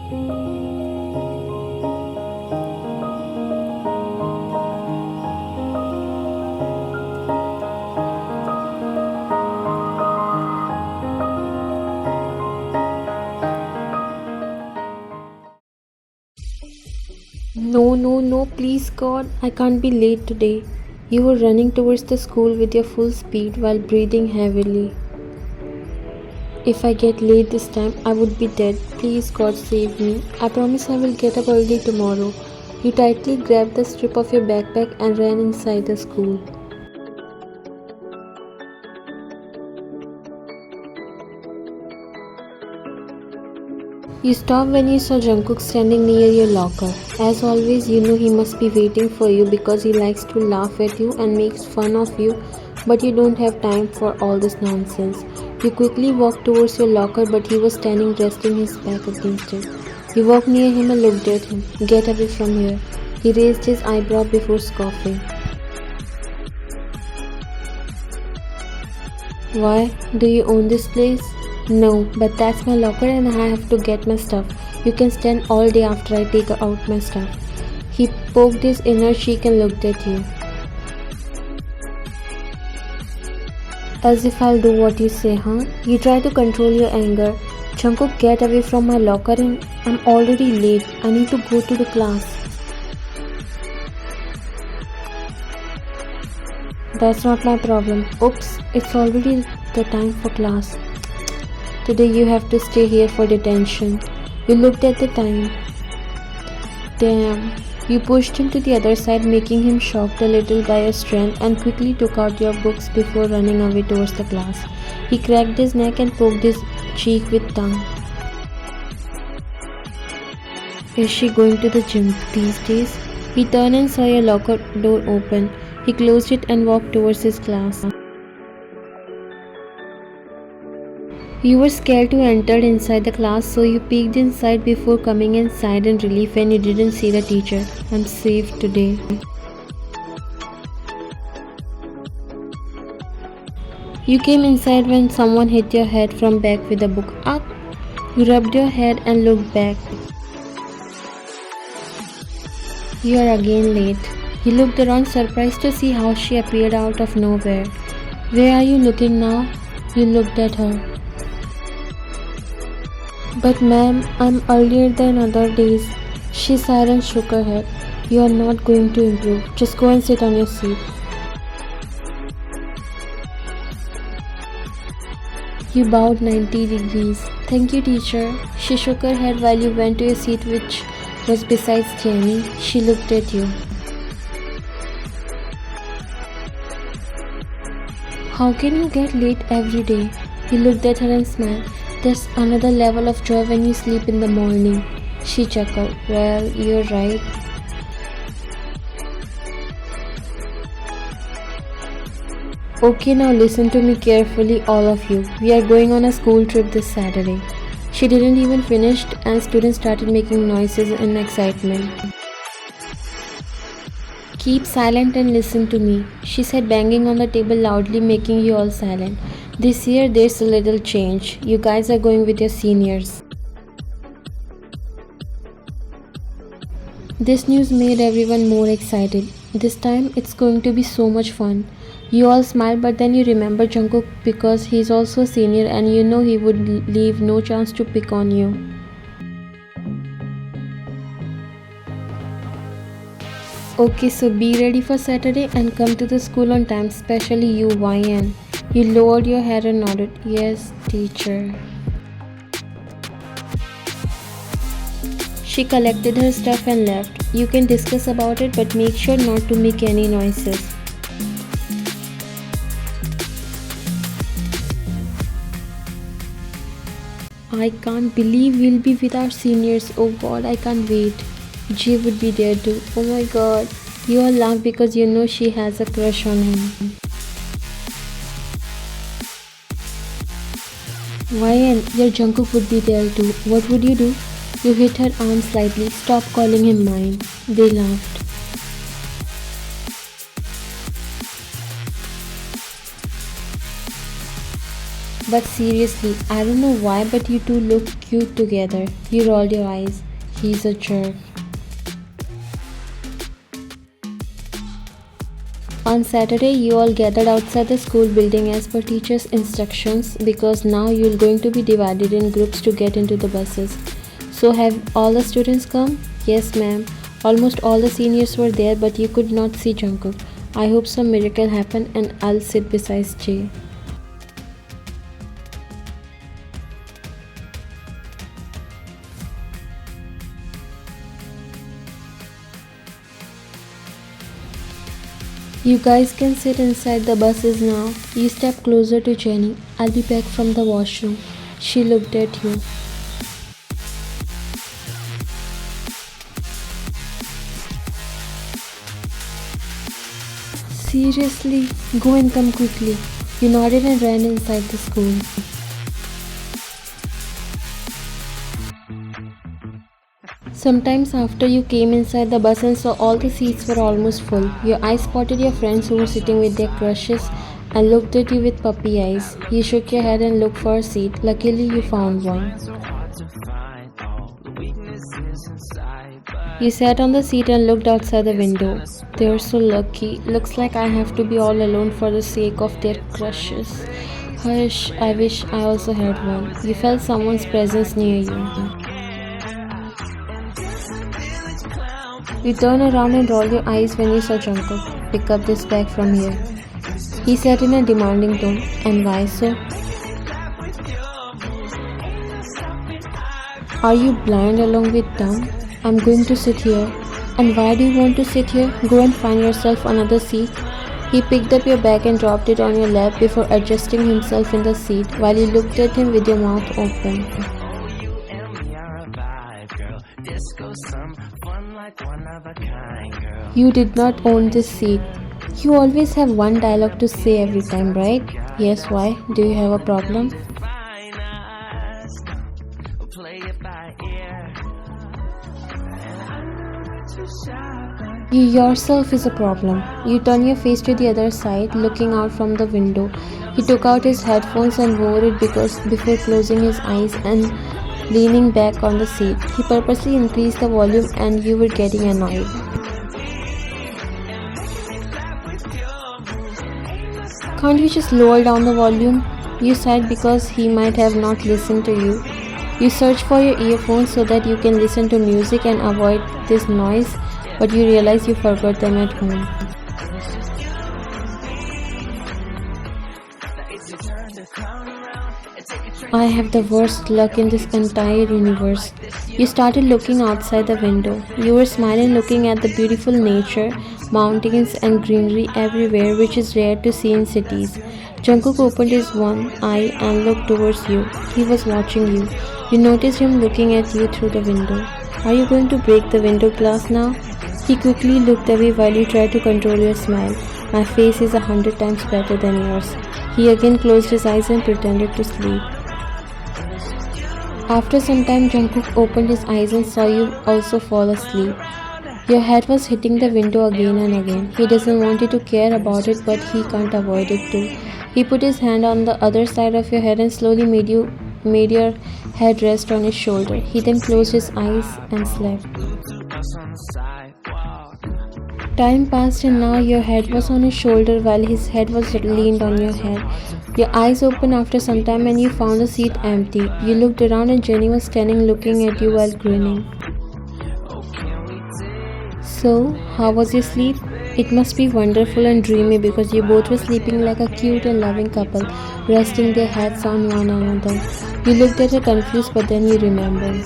No, no, no, please God, I can't be late today. You were running towards the school with your full speed while breathing heavily. If I get late this time, I would be dead. Please God save me. I promise I will get up early tomorrow. You tightly grabbed the strip of your backpack and ran inside the school. You stopped when you saw Jungkook standing near your locker. As always, you know he must be waiting for you because he likes to laugh at you and makes fun of you, but you don't have time for all this nonsense. You quickly walked towards your locker, but he was standing resting his back against it. You walked near him and looked at him. Get away from here. He raised his eyebrow before scoffing. Why? Do you own this place? No, but that's my locker and I have to get my stuff. You can stand all day after I take out my stuff. He poked his inner cheek and looked at you. As if I'll do what you say, huh? You try to control your anger. Jungkook, get away from my locker and I'm already late. I need to go to the class. That's not my problem. Oops, it's already the time for class. Today you have to stay here for detention. You looked at the time. Damn. You pushed him to the other side, making him shocked a little by your strength, and quickly took out your books before running away towards the class. He cracked his neck and poked his cheek with tongue. Is she going to the gym these days? He turned and saw your locker door open. He closed it and walked towards his class. You were scared to enter inside the class, so you peeked inside before coming inside in relief when you didn't see the teacher. I'm safe today. You came inside when someone hit your head from back with a book. Up. You rubbed your head and looked back. You are again late. You looked around surprised to see how she appeared out of nowhere. Where are you looking now? You looked at her. But ma'am, I'm earlier than other days. She sighed and shook her head. You are not going to improve. Just go and sit on your seat. You bowed 90 degrees. Thank you, teacher. She shook her head while you went to your seat, which was beside Jenny. She looked at you. How can you get late every day? You looked at her and smiled. There's another level of joy when you sleep in the morning. She chuckled. Well, you're right. Okay, now listen to me carefully, all of you. We are going on a school trip this Saturday. She didn't even finish and students started making noises in excitement. Keep silent and listen to me, she said, banging on the table loudly, making you all silent. This year there's a little change. You guys are going with your seniors. This news made everyone more excited. This time it's going to be so much fun. You all smiled, but then you remember Jungkook because he's also a senior and you know he would leave no chance to pick on you. Okay, so be ready for Saturday and come to the school on time, especially you, YN. You lowered your head and nodded. Yes, teacher. She collected her stuff and left. You can discuss about it, but make sure not to make any noises. I can't believe we'll be with our seniors. Oh God, I can't wait. Jay would be there too. Oh my God. You all laugh because you know she has a crush on him. YN, your Jungkook would be there too. What would you do? You hit her arm slightly. Stop calling him mine. They laughed. But seriously, I don't know why, but you two look cute together. You rolled your eyes. He's a jerk. On Saturday, you all gathered outside the school building as per teacher's instructions because now you're going to be divided in groups to get into the buses. So, have all the students come? Yes, ma'am. Almost all the seniors were there, but you could not see Jungkook. I hope some miracle happened and I'll sit beside Jay. You guys can sit inside the buses now. You step closer to Jenny. I'll be back from the washroom. She looked at you. Seriously? Go and come quickly. You nodded and ran inside the school. Sometimes after you came inside the bus and saw all the seats were almost full, your eyes spotted your friends who were sitting with their crushes and looked at you with puppy eyes. You shook your head and looked for a seat. Luckily, you found one. You sat on the seat and looked outside the window. They're so lucky. Looks like I have to be all alone for the sake of their crushes. Hush, I wish I also had one. You felt someone's presence near you. You turn around and roll your eyes when you saw Jungkook. Pick up this bag from here. He said in a demanding tone. And why so? Are you blind along with dumb? I'm going to sit here. And why do you want to sit here? Go and find yourself another seat. He picked up your bag and dropped it on your lap before adjusting himself in the seat while you looked at him with your mouth open. You did not own this seat. You always have one dialogue to say every time, right? Yes, why? Do you have a problem? You yourself is a problem. You turn your face to the other side, looking out from the window. He took out his headphones and wore it before closing his eyes and leaning back on the seat. He purposely increased the volume and you were getting annoyed. Can't you just lower down the volume? You sighed because he might have not listened to you. You search for your earphones so that you can listen to music and avoid this noise, but you realize you forgot them at home. I have the worst luck in this entire universe. You started looking outside the window. You were smiling, looking at the beautiful nature, mountains and greenery everywhere, which is rare to see in cities. Jungkook opened his one eye and looked towards you. He was watching you. You noticed him looking at you through the window. Are you going to break the window glass now? He quickly looked away while you tried to control your smile. My face is 100 times better than yours. He again closed his eyes and pretended to sleep. After some time, Jungkook opened his eyes and saw you also fall asleep. Your head was hitting the window again and again. He doesn't want you to care about it, but he can't avoid it too. He put his hand on the other side of your head and slowly made your head rest on his shoulder. He then closed his eyes and slept. Time passed and now your head was on his shoulder while his head was leaned on your head. Your eyes opened after some time and you found the seat empty. You looked around and Jenny was standing looking at you while grinning. So, how was your sleep? It must be wonderful and dreamy because you both were sleeping like a cute and loving couple, resting their heads on one another. You looked at her confused, but then you remembered.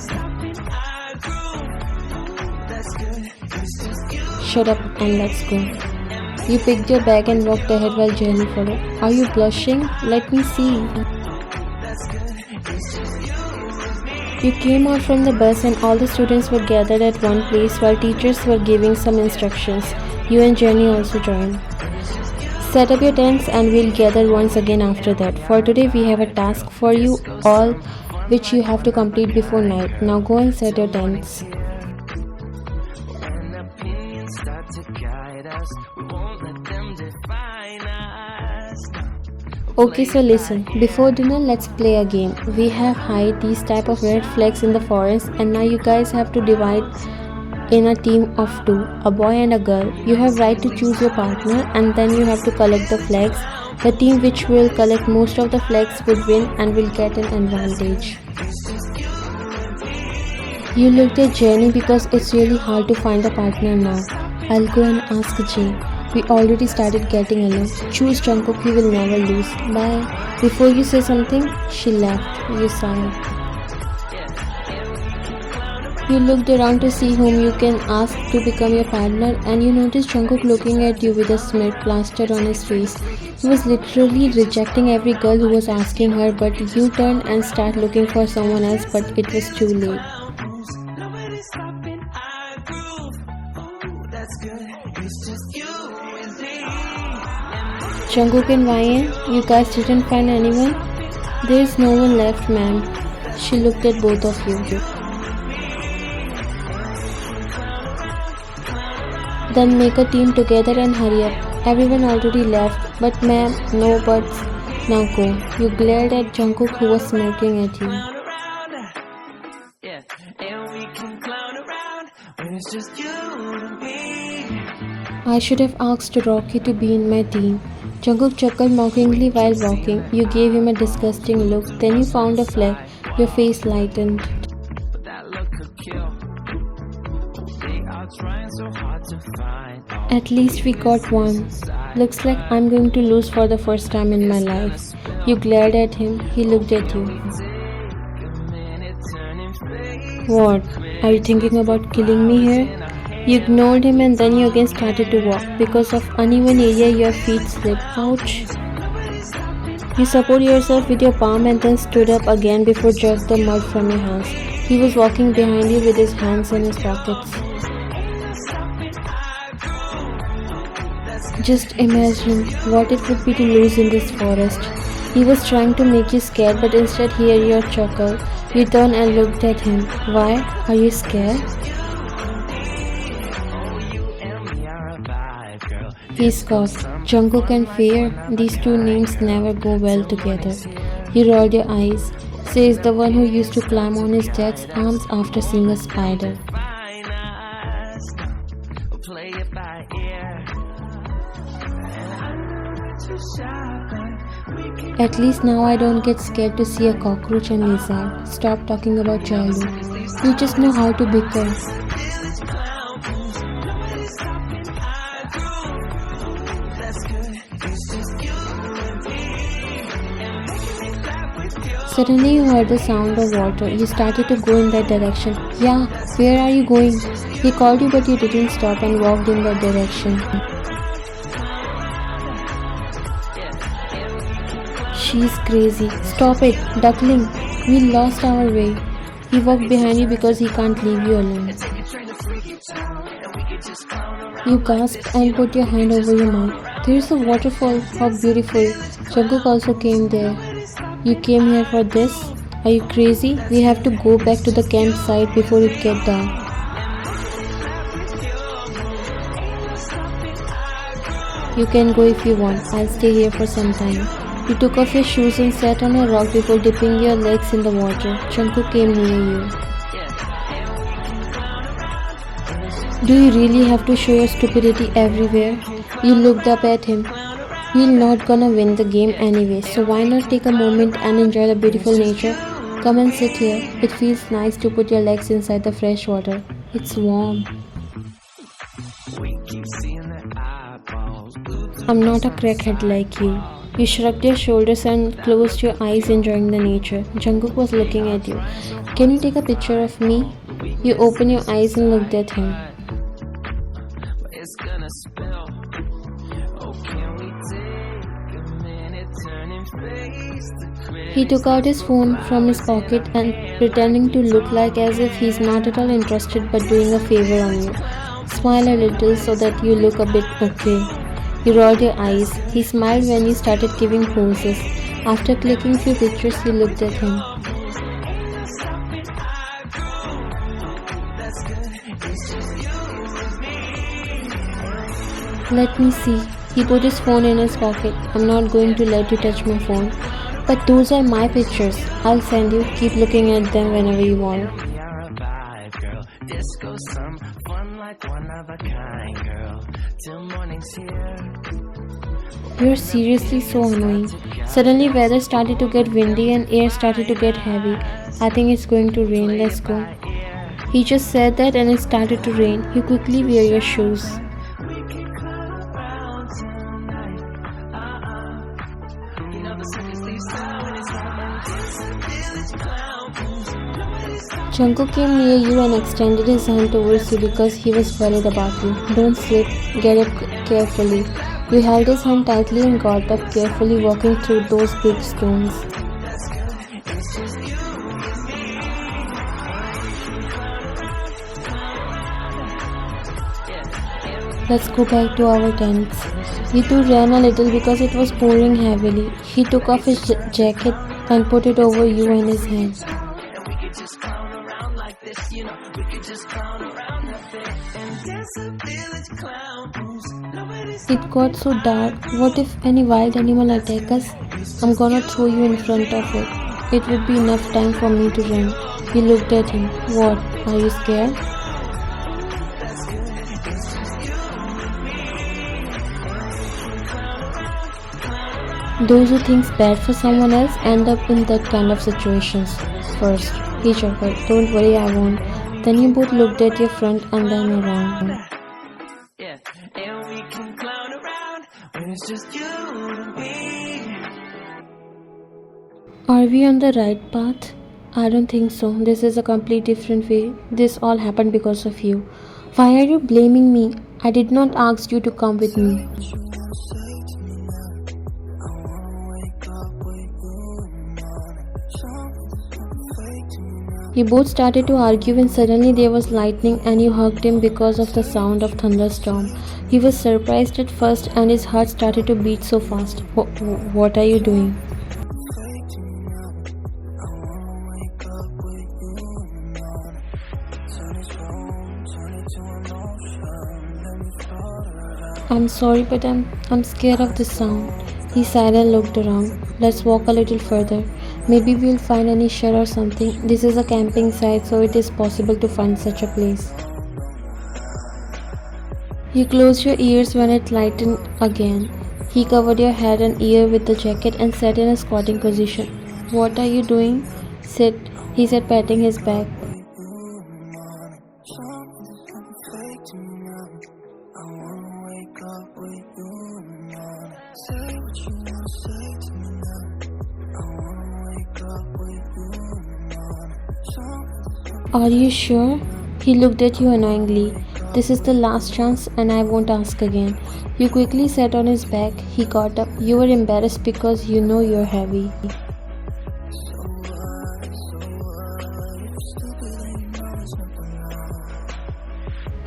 Shut up and let's go. You picked your bag and walked ahead while Jenny followed. Are you blushing? Let me see. You came out from the bus and all the students were gathered at one place while teachers were giving some instructions. You and Jenny also joined. Set up your tents and we'll gather once again after that. For today we have a task for you all which you have to complete before night. Now go and set your tents. Okay, so listen. Before dinner, let's play a game. We have hide these type of red flags in the forest, and now you guys have to divide in a team of two, a boy and a girl. You have right to choose your partner, and then you have to collect the flags. The team which will collect most of the flags would win and will get an advantage. You looked at Jenny because it's really hard to find a partner now. I'll go and ask Jay. We already started getting along. Choose Jungkook, he will never lose. Bye. Before you say something, she left. You sighed. You looked around to see whom you can ask to become your partner, and you noticed Jungkook looking at you with a smear plastered on his face. He was literally rejecting every girl who was asking her, but you turned and started looking for someone else, but it was too late. Jungkook and YN, you guys didn't find anyone? There's no one left, ma'am. She looked at both of you. Then make a team together and hurry up. Everyone already left, but ma'am, no buts. Now go. You glared at Jungkook who was smirking at you. I should have asked Rocky to be in my team. Jungkook chuckled mockingly while walking. You gave him a disgusting look. Then you found a flag. Your face lightened. At least we got one. Looks like I'm going to lose for the first time in my life. You glared at him. He looked at you. What? Are you thinking about killing me here? You ignored him and then you again started to walk. Because of uneven area, your feet slipped. Ouch. You supported yourself with your palm and then stood up again before jerked the mud from your hands. He was walking behind you with his hands in his pockets. Just imagine what it would be to lose in this forest. He was trying to make you scared, but instead hear your chuckle. You turned and looked at him. Why? Are you scared? He scoffed. Jungkook and Fear, these two names never go well together. You rolled your eyes. Says the one who used to climb on his dad's arms after seeing a spider. At least now I don't get scared to see a cockroach and lizard. Stop talking about childhood. You just know how to bicker. Suddenly you heard the sound of water. You started to go in that direction. Yeah, where are you going? He called you but you didn't stop and walked in that direction. She's crazy. Stop it, duckling. We lost our way. He walked behind you because he can't leave you alone. You gasped and put your hand over your mouth. There's a waterfall. How beautiful. Jungkook also came there. You came here for this? Are you crazy? We have to go back to the campsite before it gets dark. You can go if you want. I'll stay here for some time. You took off your shoes and sat on a rock before dipping your legs in the water. Jungkook came near you. Do you really have to show your stupidity everywhere? You looked up at him. We're not gonna win the game anyway, so why not take a moment and enjoy the beautiful nature? Come and sit here. It feels nice to put your legs inside the fresh water. It's warm. I'm not a crackhead like you. You shrugged your shoulders and closed your eyes enjoying the nature. Jungkook was looking at you. Can you take a picture of me? You opened your eyes and looked at him. He took out his phone from his pocket and pretending to look like as if he's not at all interested but doing a favor on you. Smile a little so that you look a bit okay. You rolled your eyes. He smiled when you started giving poses. After clicking few pictures, you looked at him. Let me see. He put his phone in his pocket. I'm not going to let you touch my phone. But those are my pictures. I'll send you. Keep looking at them whenever you want. Disco, some fun like one of a kind, girl. Till morning's here. You're seriously so annoying. Suddenly weather started to get windy and air started to get heavy. I think it's going to rain. Let's go. He just said that and it started to rain. You quickly wear your shoes. We can club around tonight. You know the circus leaves town when it's home and it's a village clown. Nobody's Jungkook came near you and extended his hand towards you because he was worried about you. Don't slip. Get up carefully. You held his hand tightly and got up carefully, walking through those big stones. Let's go back to our tents. You two ran a little because it was pouring heavily. He took off his jacket and put it over you and his head. and we could just clown around like this, you know. We could just clown around a bit and dance a village clown blues. Nobody's It got so dark. What if any wild animal attack us? I'm gonna throw you in front of it. It would be enough time for me to run. He looked at him. What? Are you scared? Those who think bad for someone else end up in that kind of situations. First, he chuckled. Don't worry, I won't. Then you both looked at your front and then around. yeah, and we can clown around when it's just you and me. Are we on the right path? I don't think so. This is a complete different way. This all happened because of you. Why are you blaming me? I did not ask you to come with me. You both started to argue when suddenly there was lightning and you hugged him because of the sound of thunderstorm. He was surprised at first and his heart started to beat so fast. What are you doing? I'm sorry, but I'm scared of the sound. He sighed and looked around. Let's walk a little further. Maybe we'll find any shed or something. This is a camping site, so it is possible to find such a place. You closed your ears when it lightened again. He covered your head and ear with the jacket and sat in a squatting position. What are you doing? Sit, he said, patting his back. Are you sure? He looked at you annoyingly. This is the last chance and I won't ask again. You quickly sat on his back. He got up. You were embarrassed because you know you're heavy.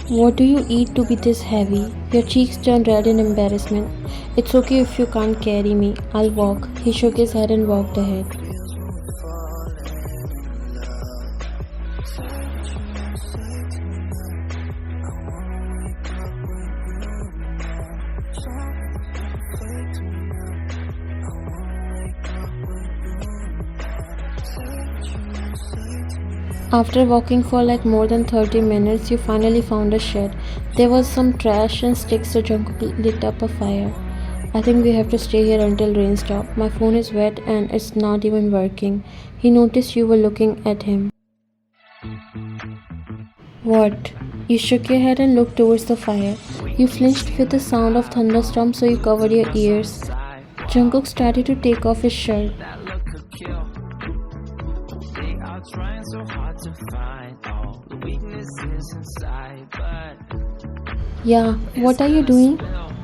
What do you eat to be this heavy? Your cheeks turned red in embarrassment. It's okay if you can't carry me. I'll walk. He shook his head and walked ahead. After walking for like more than 30 minutes, you finally found a shed. There was some trash and sticks, so Jungkook lit up a fire. I think we have to stay here until rain stops. My phone is wet and it's not even working. He noticed you were looking at him. What? You shook your head and looked towards the fire. You flinched with the sound of thunderstorm, so you covered your ears. Jungkook started to take off his shirt. That look could kill. They are trying so hard to find all the weaknesses inside, but Yeah, what are you doing?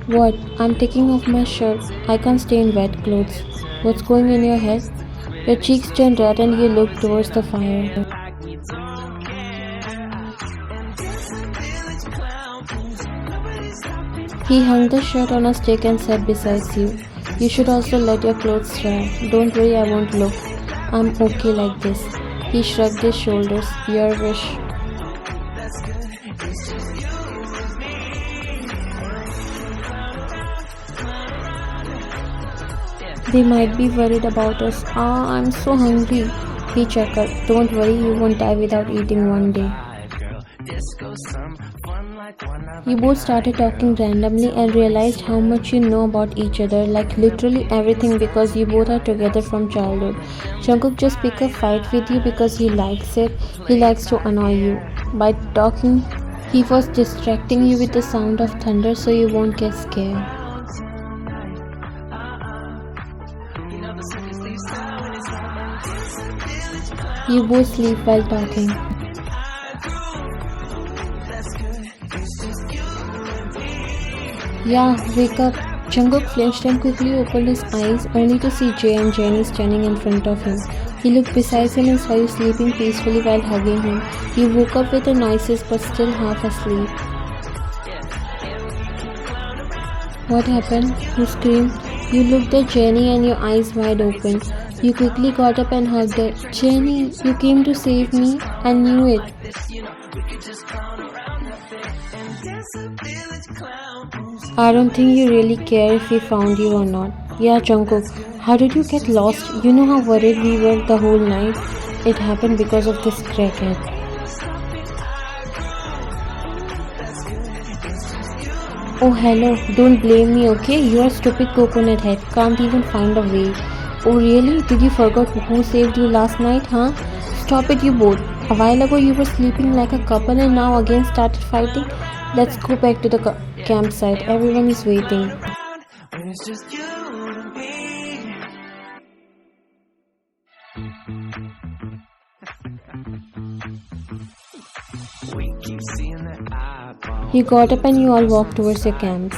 What? I'm taking off my shirt. I can't stay in wet clothes. What's going in your head? Your cheeks turned red and you looked towards the fire. like we don't care. And this a village clown blues. Nobody's stopping. He hung the shirt on a stick and sat beside you. You should also let your clothes dry. Don't worry, I won't look. I'm okay like this. He shrugged his shoulders. Your wish. That's good. It's just you and me. They might be worried about us. Ah, I'm so hungry. He chuckled. Don't worry, you won't die without eating one day. Girl, disco some fun like one of You a both started talking randomly and realized how much you know about each other, like literally everything because you both are together from childhood. Jungkook just pick a fight with you because he likes it. He likes to annoy you. By talking, he was distracting you with the sound of thunder so you won't get scared. You both sleep while talking. Yeah, wake up. Jungkook flinched and quickly opened his eyes, only to see Jay and Jenny standing in front of him. He looked beside him and saw you sleeping peacefully while hugging him. You woke up with the noises but still half asleep. What happened? You screamed. You looked at Jenny and your eyes wide open. You quickly got up and hugged her. Jenny, you came to save me. I knew it. I don't think you really care if we found you or not. Yeah, Jungkook, how did you get lost? You know how worried we were the whole night? It happened because of this crackhead. Oh, hello. Don't blame me, okay? You are stupid coconut head. Can't even find a way. Oh, really? Did you forget who saved you last night, huh? Stop it, you both. A while ago you were sleeping like a couple and now again started fighting. Let's go back to the campsite. Everyone is waiting. when it's just you and me. We keep seeing the eyeball. You got up and you all walked towards your camps.